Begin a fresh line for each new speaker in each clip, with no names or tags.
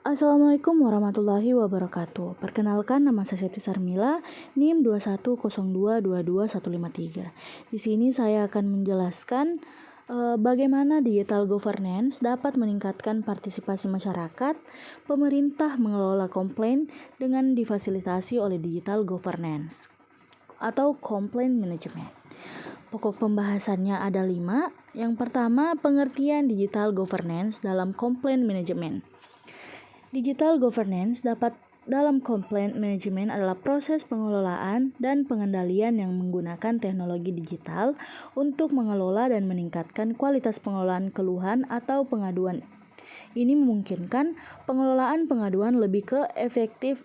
Assalamualaikum warahmatullahi wabarakatuh. Perkenalkan, nama saya Septi Sarmila, NIM 2102225153. Di sini saya akan menjelaskan bagaimana digital governance dapat meningkatkan partisipasi masyarakat. Pemerintah mengelola komplain dengan difasilitasi oleh digital governance atau complaint management. Pokok pembahasannya ada 5. Yang pertama, pengertian digital governance dalam complaint management. Digital governance dalam complaint management adalah proses pengelolaan dan pengendalian yang menggunakan teknologi digital untuk mengelola dan meningkatkan kualitas pengelolaan keluhan atau pengaduan. Ini memungkinkan pengelolaan pengaduan lebih efektif,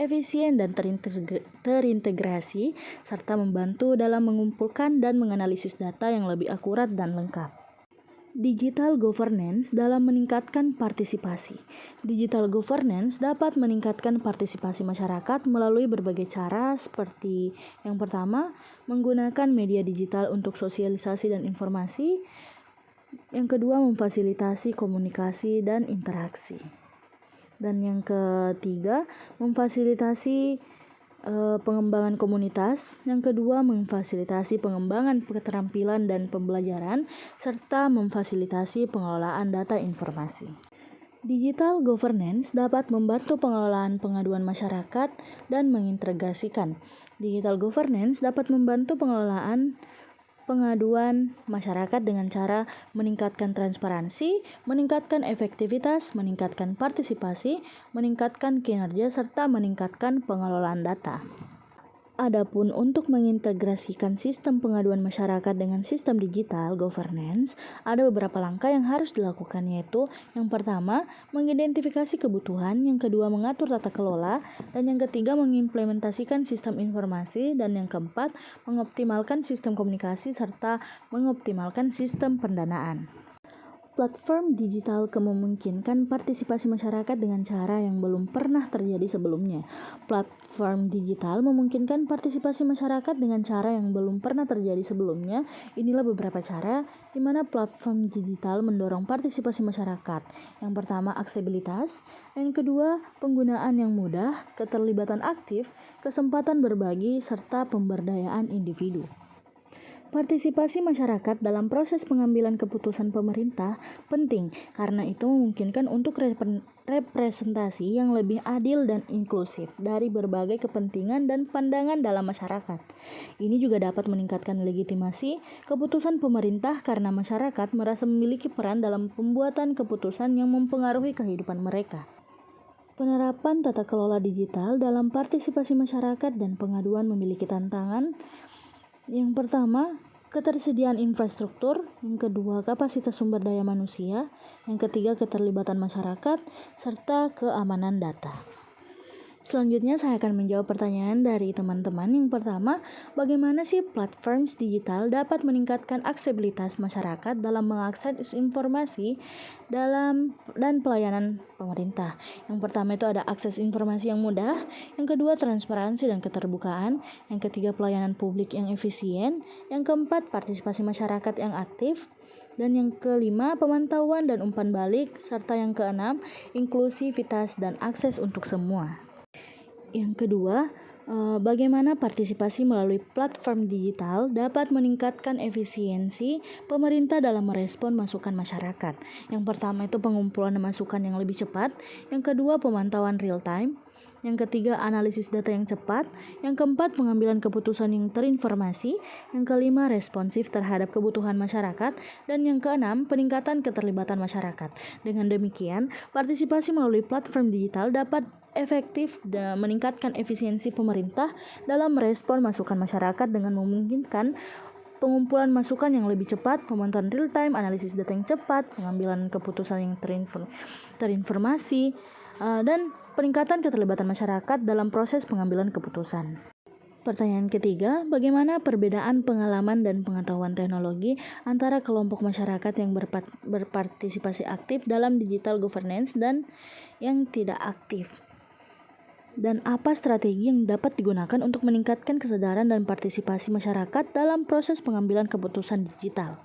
efisien, dan terintegrasi, serta membantu dalam mengumpulkan dan menganalisis data yang lebih akurat dan lengkap. Digital governance dalam meningkatkan partisipasi. Digital governance dapat meningkatkan partisipasi masyarakat melalui berbagai cara, seperti yang pertama, menggunakan media digital untuk sosialisasi dan informasi. Yang kedua, memfasilitasi komunikasi dan interaksi. Dan yang ketiga, memfasilitasi pengembangan komunitas. Yang kedua, memfasilitasi pengembangan keterampilan dan pembelajaran, serta memfasilitasi pengelolaan data informasi. Digital governance dapat membantu pengelolaan pengaduan masyarakat dan mengintegrasikan. Digital governance dapat membantu pengelolaan pengaduan masyarakat dengan cara meningkatkan transparansi, meningkatkan efektivitas, meningkatkan partisipasi, meningkatkan kinerja, serta meningkatkan pengelolaan data. Adapun untuk mengintegrasikan sistem pengaduan masyarakat dengan sistem digital governance, ada beberapa langkah yang harus dilakukan, yaitu yang pertama, mengidentifikasi kebutuhan, yang kedua, mengatur tata kelola, dan yang ketiga, mengimplementasikan sistem informasi, dan yang keempat, mengoptimalkan sistem komunikasi serta mengoptimalkan sistem pendanaan. Platform digital memungkinkan partisipasi masyarakat dengan cara yang belum pernah terjadi sebelumnya. Platform digital memungkinkan partisipasi masyarakat dengan cara yang belum pernah terjadi sebelumnya. Inilah beberapa cara di mana platform digital mendorong partisipasi masyarakat. Yang pertama, aksesibilitas. Yang kedua, penggunaan yang mudah, keterlibatan aktif, kesempatan berbagi, serta pemberdayaan individu. Partisipasi masyarakat dalam proses pengambilan keputusan pemerintah penting karena itu memungkinkan untuk representasi yang lebih adil dan inklusif dari berbagai kepentingan dan pandangan dalam masyarakat. Ini juga dapat meningkatkan legitimasi keputusan pemerintah karena masyarakat merasa memiliki peran dalam pembuatan keputusan yang mempengaruhi kehidupan mereka. Penerapan tata kelola digital dalam partisipasi masyarakat dan pengaduan memiliki tantangan. Yang pertama, ketersediaan infrastruktur. Yang kedua, kapasitas sumber daya manusia. Yang ketiga, keterlibatan masyarakat, serta keamanan data. Selanjutnya saya akan menjawab pertanyaan dari teman-teman. Yang pertama, bagaimana sih platform digital dapat meningkatkan aksesibilitas masyarakat dalam mengakses informasi dan pelayanan pemerintah? Yang pertama itu ada akses informasi yang mudah, yang kedua transparansi dan keterbukaan, yang ketiga pelayanan publik yang efisien, yang keempat partisipasi masyarakat yang aktif, dan yang kelima pemantauan dan umpan balik, serta yang keenam inklusivitas dan akses untuk semua. Yang kedua, bagaimana partisipasi melalui platform digital dapat meningkatkan efisiensi pemerintah dalam merespon masukan masyarakat. Yang pertama itu pengumpulan masukan yang lebih cepat, yang kedua pemantauan real time, yang ketiga analisis data yang cepat, yang keempat pengambilan keputusan yang terinformasi, yang kelima responsif terhadap kebutuhan masyarakat, dan yang keenam peningkatan keterlibatan masyarakat. Dengan demikian, partisipasi melalui platform digital dapat efektif dan meningkatkan efisiensi pemerintah dalam merespon masukan masyarakat dengan memungkinkan pengumpulan masukan yang lebih cepat, pemantauan real time, analisis data yang cepat, pengambilan keputusan yang terinformasi, dan peningkatan keterlibatan masyarakat dalam proses pengambilan keputusan. Pertanyaan ketiga, bagaimana perbedaan pengalaman dan pengetahuan teknologi antara kelompok masyarakat yang berpartisipasi aktif dalam digital governance dan yang tidak aktif? Dan apa strategi yang dapat digunakan untuk meningkatkan kesadaran dan partisipasi masyarakat dalam proses pengambilan keputusan digital?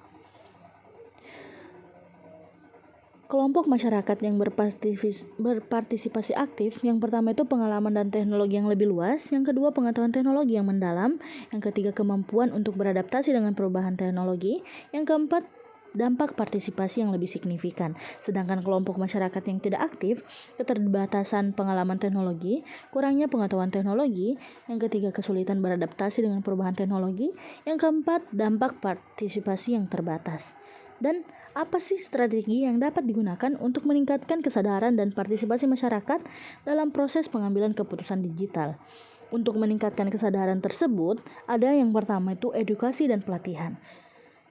Kelompok masyarakat yang berpartisipasi aktif, yang pertama itu pengalaman dan teknologi yang lebih luas, yang kedua pengetahuan teknologi yang mendalam, yang ketiga kemampuan untuk beradaptasi dengan perubahan teknologi, yang keempat dampak partisipasi yang lebih signifikan. Sedangkan kelompok masyarakat yang tidak aktif, keterbatasan pengalaman teknologi, kurangnya pengetahuan teknologi, yang ketiga kesulitan beradaptasi dengan perubahan teknologi, yang keempat dampak partisipasi yang terbatas. Dan apa sih strategi yang dapat digunakan untuk meningkatkan kesadaran dan partisipasi masyarakat dalam proses pengambilan keputusan digital? Untuk meningkatkan kesadaran tersebut, ada yang pertama itu edukasi dan pelatihan.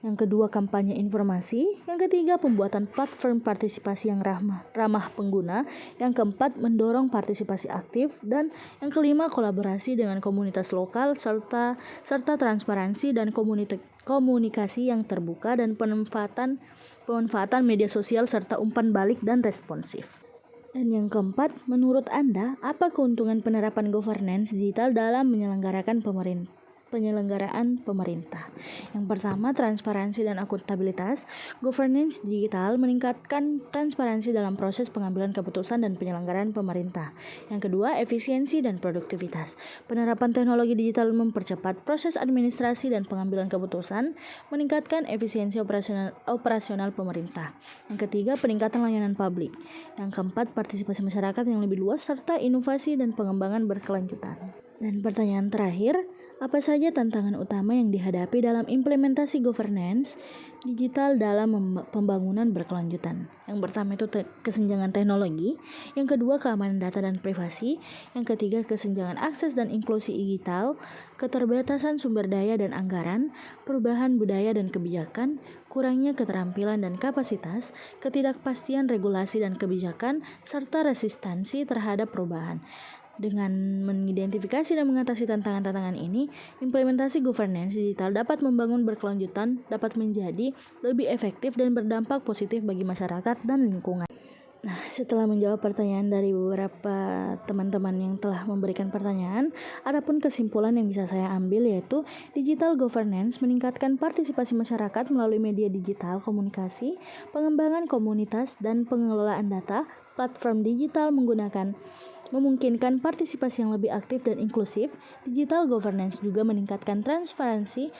Yang kedua kampanye informasi, yang ketiga pembuatan platform partisipasi yang ramah pengguna, yang keempat mendorong partisipasi aktif, dan yang kelima kolaborasi dengan komunitas lokal serta transparansi dan komunikasi yang terbuka dan pemanfaatan media sosial serta umpan balik dan responsif. Dan yang keempat, menurut Anda, apa keuntungan penerapan governance digital dalam penyelenggaraan pemerintah? Yang pertama, transparansi dan akuntabilitas. Governance digital meningkatkan transparansi dalam proses pengambilan keputusan dan penyelenggaraan pemerintah. Yang kedua, efisiensi dan produktivitas. Penerapan teknologi digital mempercepat proses administrasi dan pengambilan keputusan, meningkatkan efisiensi operasional pemerintah. Yang ketiga, peningkatan layanan publik. Yang keempat, partisipasi masyarakat yang lebih luas serta inovasi dan pengembangan berkelanjutan. Dan pertanyaan terakhir, apa saja tantangan utama yang dihadapi dalam implementasi governance digital dalam pembangunan berkelanjutan? Yang pertama itu kesenjangan teknologi, yang kedua keamanan data dan privasi, yang ketiga kesenjangan akses dan inklusi digital, keterbatasan sumber daya dan anggaran, perubahan budaya dan kebijakan, kurangnya keterampilan dan kapasitas, ketidakpastian regulasi dan kebijakan, serta resistansi terhadap perubahan. Dengan mengidentifikasi dan mengatasi tantangan-tantangan ini, implementasi governance digital dapat membangun berkelanjutan, dapat menjadi lebih efektif dan berdampak positif bagi masyarakat dan lingkungan. Nah, setelah menjawab pertanyaan dari beberapa teman-teman yang telah memberikan pertanyaan, adapun kesimpulan yang bisa saya ambil yaitu digital governance meningkatkan partisipasi masyarakat melalui media digital, komunikasi, pengembangan komunitas, dan pengelolaan data. Platform digital memungkinkan partisipasi yang lebih aktif dan inklusif. Digital governance juga meningkatkan transparansi,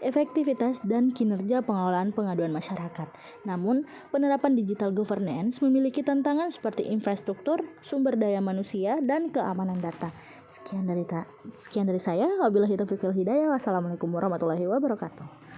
efektivitas, dan kinerja pengelolaan pengaduan masyarakat. Namun, penerapan digital governance memiliki tantangan seperti infrastruktur, sumber daya manusia, dan keamanan data. Sekian dari saya. Wabillahi taufiq wal hidayah. Wassalamualaikum warahmatullahi wabarakatuh.